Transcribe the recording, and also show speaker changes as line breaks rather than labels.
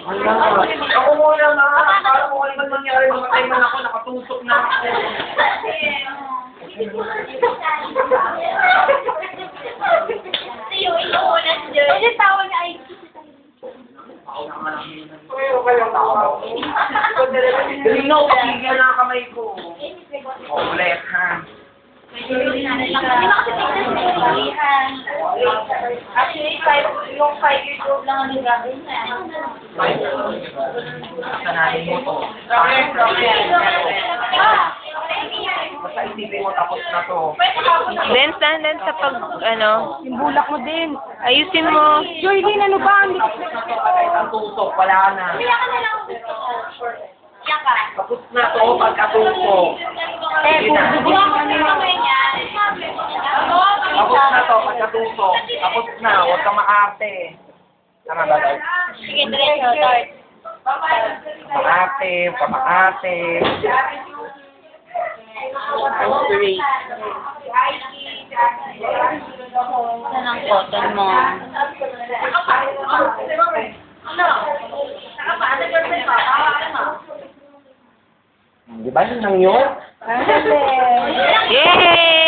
Ako muna nga. Parang kung ano man nangyari, mamatay man ako, nakatusok na ako.
Ulit tawa niya ay...
Dalinaw, pagigyan na kamay ko. Ulit, ha?
Actually, yung 5 years old lang ang gagawin na.
Sanahin mo to. Basta isipin mo tapos na to.
Then, stand sa pag, ano,
Yung bulak mo din.
ayusin mo.
Joylyn, ano ba? Hindi
Ang tusok, wala na.
Iyak ka na lang. Iyak ka.
Tapos na to, pagkatusok. Sige na. Tapos na to, pagkatusok. Tapos na, huwag ka maarte. Tama ba, guys?
Sige, diretso, start.
Maarte, pamaarte.
Straight.
Saan ang cotton mo?
Di ba yun lang yun?
Yay!